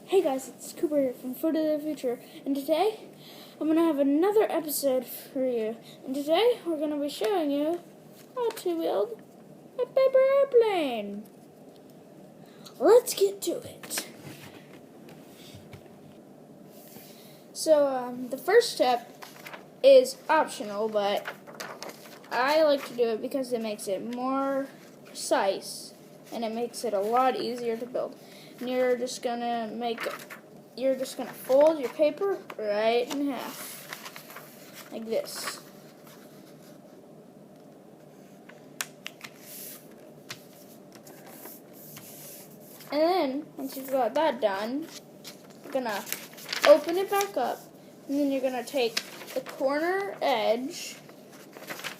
Hey guys, it's Cooper here from Food of the Future, and today I'm going to have another episode for you. And today we're going to be showing you how to build a paper airplane. Let's get to it. So the first step is optional, but I like to do it because it makes it more precise and it makes it a lot easier to build. And you're just gonna fold your paper right in half, like this. And then, once you've got that done, you're gonna open it back up, and then you're gonna take the corner edge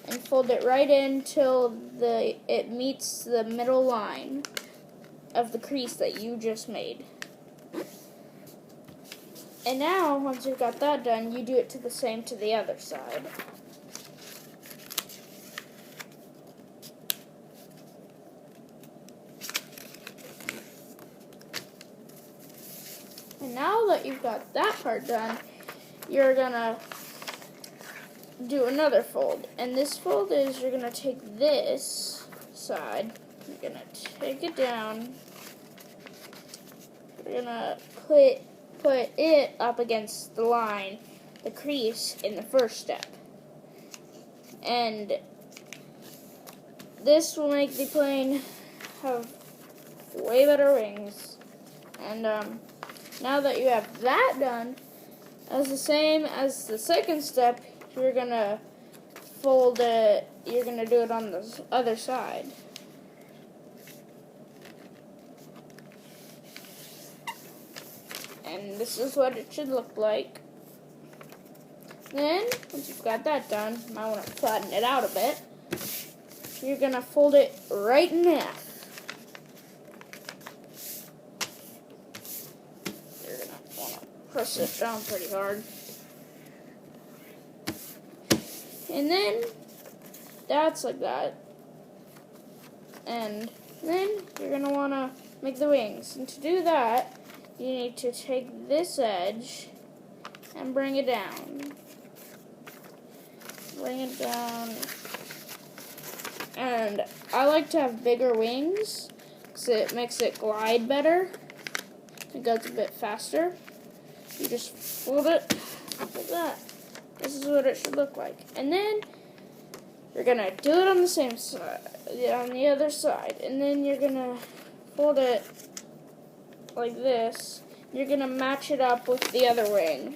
and fold it right in till it meets the middle line of the crease that you just made. And now, once you've got that done, you do it to the other side. And now that you've got that part done, you're gonna do another fold. And this fold is, you're gonna take this side, you're gonna take it down, you're gonna put it up against the line, the crease in the first step. And this will make the plane have way better wings. And now that you have that done, as the same as the second step, you're gonna fold it, you're gonna do it on the other side. And this is what it should look like. Then, once you've got that done, you might want to flatten it out a bit. You're gonna fold it right in half. You're gonna want to press it down pretty hard. And then, that's like that. And then, you're gonna want to make the wings. And to do that, you need to take this edge and bring it down. Bring it down. And I like to have bigger wings because it makes it glide better. It goes a bit faster. You just fold it like that. This is what it should look like. And then you're gonna do it on the same side, on the other side. And then you're gonna fold it like this. You're gonna match it up with the other wing,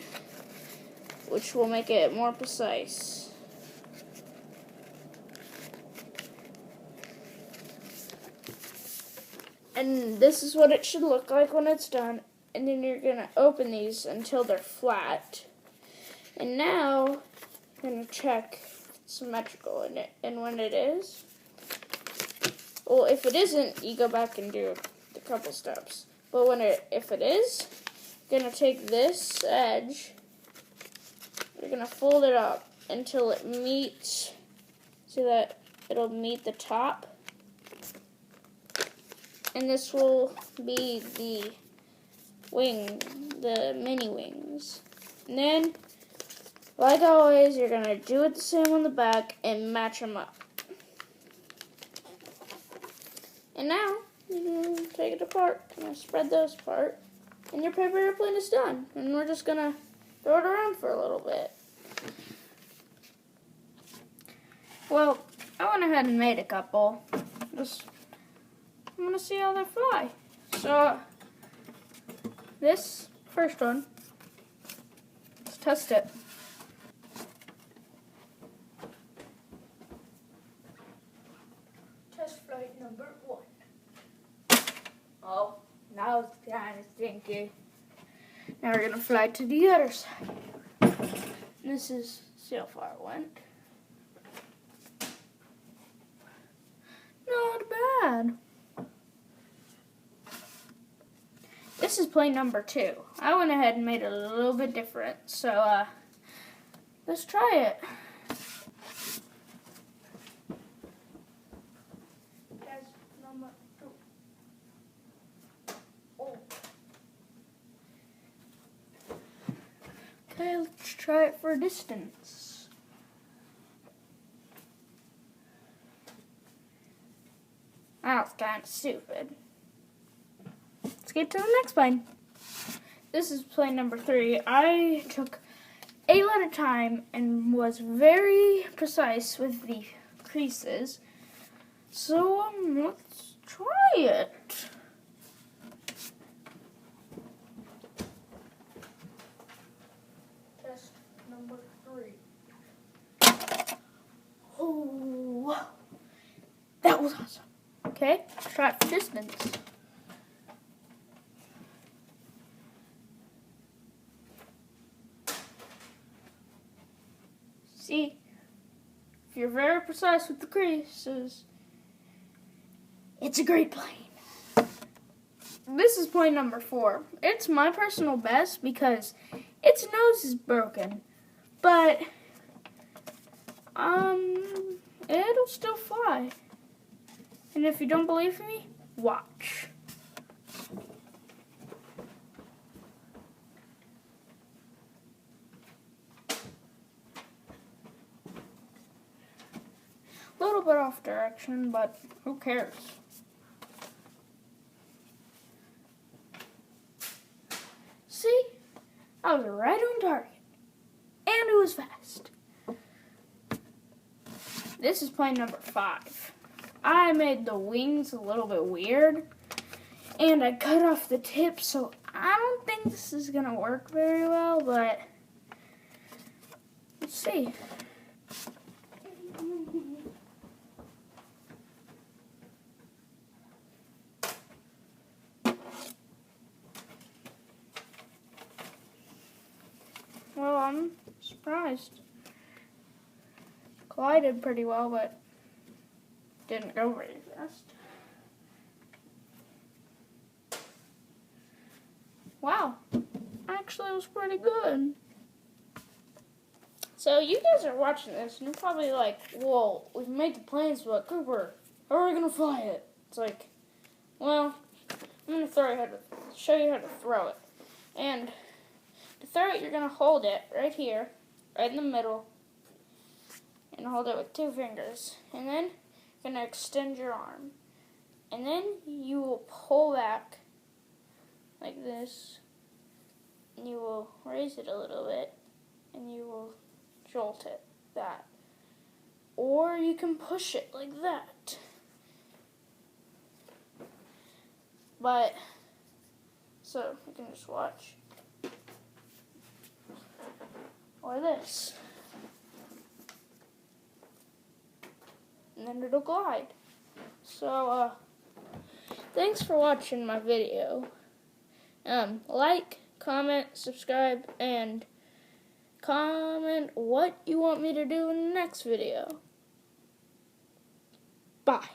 which will make it more precise. And this is what it should look like when it's done. And then you're gonna open these until they're flat. And now you're gonna check if it's symmetrical in it, and when it is. Well, if it isn't, you go back and do a couple steps. But if it is, you're gonna take this edge, you're gonna fold it up until it meets, so that it'll meet the top. And this will be the wing, the mini wings. And then, like always, you're gonna do it the same on the back and match them up. And now, you can take it apart, and spread those apart, and your paper airplane is done. And we're just gonna throw it around for a little bit. Well, I went ahead and made a couple. I'm gonna see how they fly. So, this first one, let's test it. Test flight number 1. Oh, now it's kind of stinky. Now we're gonna fly to the other side. This is see how far it went. Not bad. This is plane number 2. I went ahead and made it a little bit different. So, let's try it. Test number 2. Oh. Okay, let's try it for distance. That was kind of stupid. Let's get to the next plane. This is plane number 3. I took a lot of time and was very precise with the creases. So let's try it. Test number 3. Oh, that was awesome. Okay, let's try it for distance. See, if you're very precise with the creases, it's a great plane. This is plane number 4. It's my personal best because its nose is broken, but it'll still fly. And if you don't believe me, watch. A little bit off direction, but who cares? See? I was right on target. And it was fast. This is plane number 5. I made the wings a little bit weird. And I cut off the tip, so I don't think this is going to work very well, but let's see. Well, I'm surprised. Collided pretty well, but didn't go very fast. Wow, actually it was pretty good. So you guys are watching this and you're probably like, whoa, we've made the planes, but Cooper, how are we going to fly it? It's like, well, I'm going to show you how to throw it. And to throw it, you're going to hold it right here, right in the middle, and hold it with 2 fingers. And then you're going to extend your arm. And then you will pull back like this, and you will raise it a little bit, and you will jolt it, that. Or you can push it like that. But, so you can just watch. Or this. And then it'll glide. So, thanks for watching my video. Like, comment, subscribe, and comment what you want me to do in the next video. Bye.